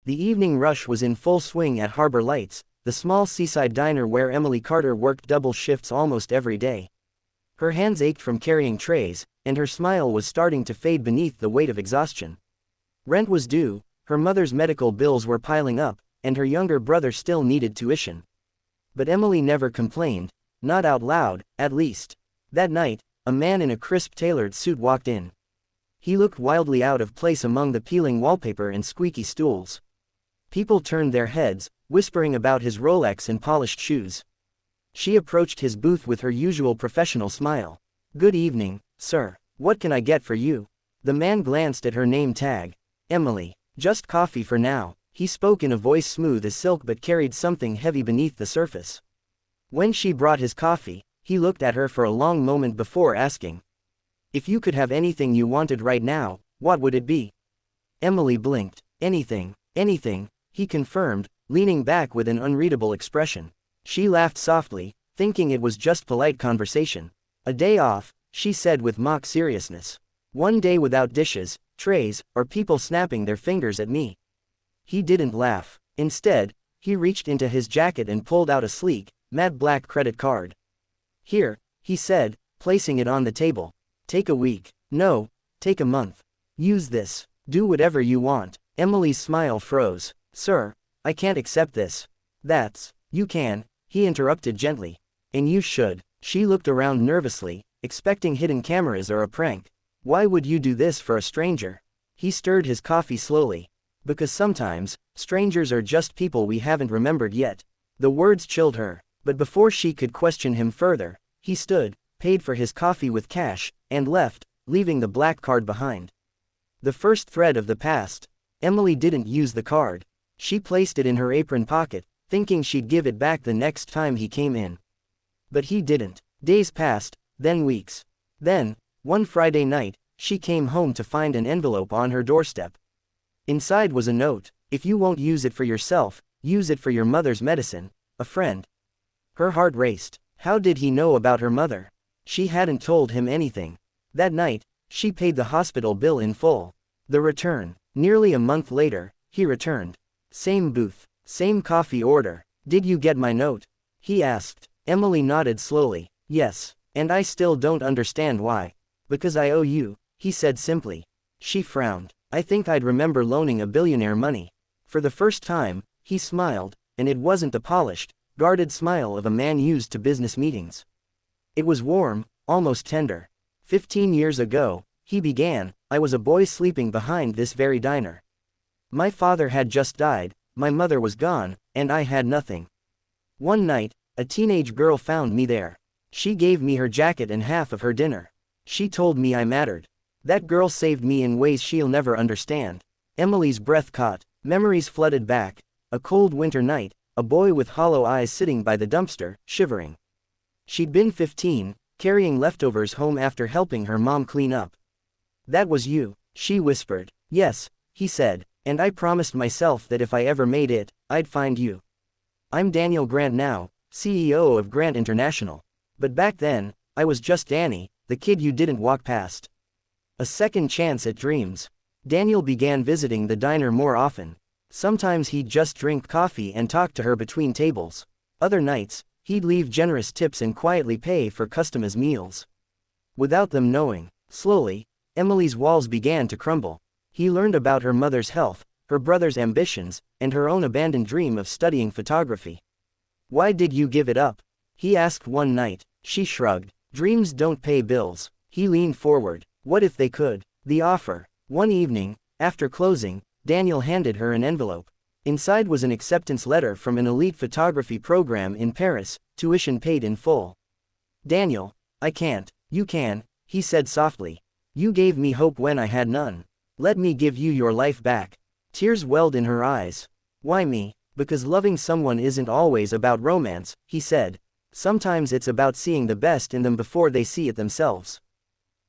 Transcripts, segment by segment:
The evening rush was in full swing at Harbor Lights, the small seaside diner where Emily Carter worked double shifts almost every day. Her hands ached from carrying trays, and her smile was starting to fade beneath the weight of exhaustion. Rent was due, her mother's medical bills were piling up, and her younger brother still needed tuition. But Emily never complained, not out loud, at least. That night, a man in a crisp tailored suit walked in. He looked wildly out of place among the peeling wallpaper and squeaky stools. People turned their heads, whispering about his Rolex and polished shoes. She approached his booth with her usual professional smile. "Good evening, sir. What can I get for you?" The man glanced at her name tag. "Emily. Just coffee for now." He spoke in a voice smooth as silk but carried something heavy beneath the surface. When she brought his coffee, he looked at her for a long moment before asking, "If you could have anything you wanted right now, what would it be?" Emily blinked. "Anything, anything," he confirmed, leaning back with an unreadable expression. She laughed softly, thinking it was just polite conversation. "A day off," she said with mock seriousness. "One day without dishes, trays, or people snapping their fingers at me." He didn't laugh. Instead, he reached into his jacket and pulled out a sleek, matte black credit card. "Here," he said, placing it on the table. "Take a week. No, take a month. Use this. Do whatever you want." Emily's smile froze. "Sir, I can't accept this." You can," he interrupted gently. "And you should." She looked around nervously, expecting hidden cameras or a prank. "Why would you do this for a stranger?" He stirred his coffee slowly. "Because sometimes, strangers are just people we haven't remembered yet." The words chilled her, but before she could question him further, he stood, paid for his coffee with cash, and left, leaving the black card behind. The first thread of the past. Emily didn't use the card. She placed it in her apron pocket, thinking she'd give it back the next time he came in. But he didn't. Days passed, then weeks. Then, one Friday night, she came home to find an envelope on her doorstep. Inside was a note: "If you won't use it for yourself, use it for your mother's medicine, a friend." Her heart raced. How did he know about her mother? She hadn't told him anything. That night, she paid the hospital bill in full. The return. Nearly a month later, he returned. Same booth. Same coffee order. "Did you get my note?" he asked. Emily nodded slowly. "Yes. And I still don't understand why." "Because I owe you," he said simply. She frowned. "I think I'd remember loaning a billionaire money." For the first time, he smiled, and it wasn't the polished, guarded smile of a man used to business meetings. It was warm, almost tender. 15 years ago, he began, I was a boy sleeping behind this very diner. My father had just died, my mother was gone, and I had nothing. One night, a teenage girl found me there. She gave me her jacket and half of her dinner. She told me I mattered. That girl saved me in ways she'll never understand. Emily's breath caught, memories flooded back. A cold winter night, a boy with hollow eyes sitting by the dumpster, shivering. She'd been 15, carrying leftovers home after helping her mom clean up. "That was you," she whispered. "Yes," he said, "and I promised myself that if I ever made it, I'd find you. I'm Daniel Grant now, CEO of Grant International. But back then, I was just Danny, the kid you didn't walk past." A second chance at dreams. Daniel began visiting the diner more often. Sometimes he'd just drink coffee and talk to her between tables. Other nights, he'd leave generous tips and quietly pay for customized meals. Without them knowing, slowly, Emily's walls began to crumble. He learned about her mother's health, her brother's ambitions, and her own abandoned dream of studying photography. "Why did you give it up?" he asked one night. She shrugged. "Dreams don't pay bills." He leaned forward. What if they could? The offer. One evening, after closing, Daniel handed her an envelope. Inside was an acceptance letter from an elite photography program in Paris, tuition paid in full. "Daniel, I can't." "You can," he said softly. "You gave me hope when I had none. Let me give you your life back." Tears welled in her eyes. "Why me?" "Because loving someone isn't always about romance," he said. "Sometimes it's about seeing the best in them before they see it themselves."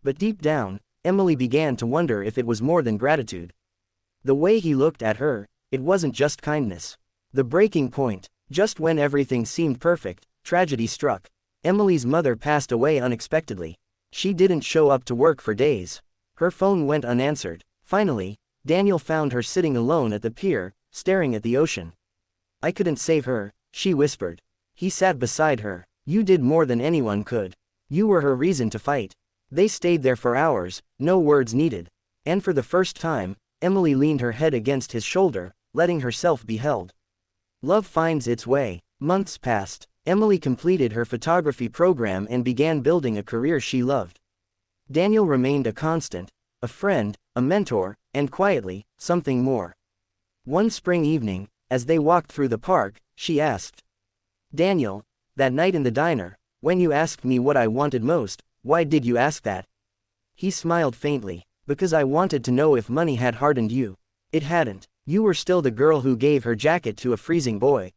But deep down, Emily began to wonder if it was more than gratitude. The way he looked at her, it wasn't just kindness. The breaking point. Just when everything seemed perfect, tragedy struck. Emily's mother passed away unexpectedly. She didn't show up to work for days. Her phone went unanswered. Finally, Daniel found her sitting alone at the pier, staring at the ocean. I couldn't save her, she whispered. He sat beside her. You did more than anyone could. You were her reason to fight. They stayed there for hours, no words needed. And for the first time, Emily leaned her head against his shoulder, letting herself be held. Love finds its way. Months passed. Emily completed her photography program and began building a career she loved. Daniel remained a constant, a friend, a mentor, and quietly, something more. One spring evening, as they walked through the park, she asked, Daniel, that night in the diner, when you asked me what I wanted most, why did you ask that? He smiled faintly. Because I wanted to know if money had hardened you. It hadn't. You were still the girl who gave her jacket to a freezing boy.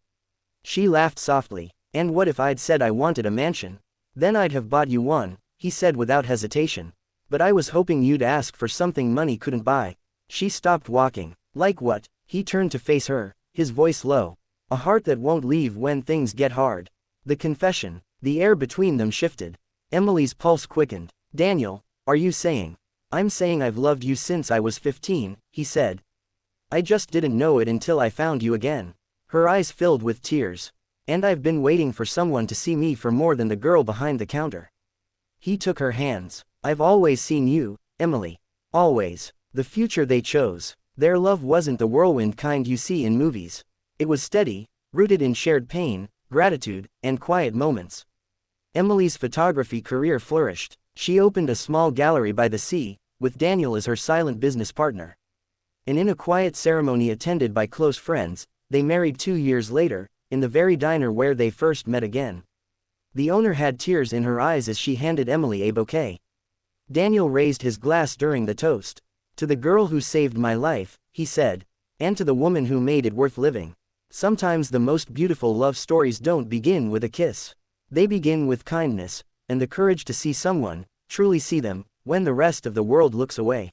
She laughed softly. And what if I'd said I wanted a mansion? Then I'd have bought you one, he said without hesitation. But I was hoping you'd ask for something money couldn't buy. She stopped walking. Like what? He turned to face her, his voice low. A heart that won't leave when things get hard. The confession. The air between them shifted. Emily's pulse quickened. Daniel, are you saying? I'm saying I've loved you since I was 15, he said. I just didn't know it until I found you again. Her eyes filled with tears. And I've been waiting for someone to see me for more than the girl behind the counter. He took her hands. I've always seen you, Emily. Always. The future they chose. Their love wasn't the whirlwind kind you see in movies. It was steady, rooted in shared pain, gratitude, and quiet moments. Emily's photography career flourished. She opened a small gallery by the sea, with Daniel as her silent business partner. And in a quiet ceremony attended by close friends, they married 2 years later, in the very diner where they first met again. The owner had tears in her eyes as she handed Emily a bouquet. Daniel raised his glass during the toast. To the girl who saved my life, he said. And to the woman who made it worth living. Sometimes the most beautiful love stories don't begin with a kiss. They begin with kindness, and the courage to see someone, truly see them, when the rest of the world looks away.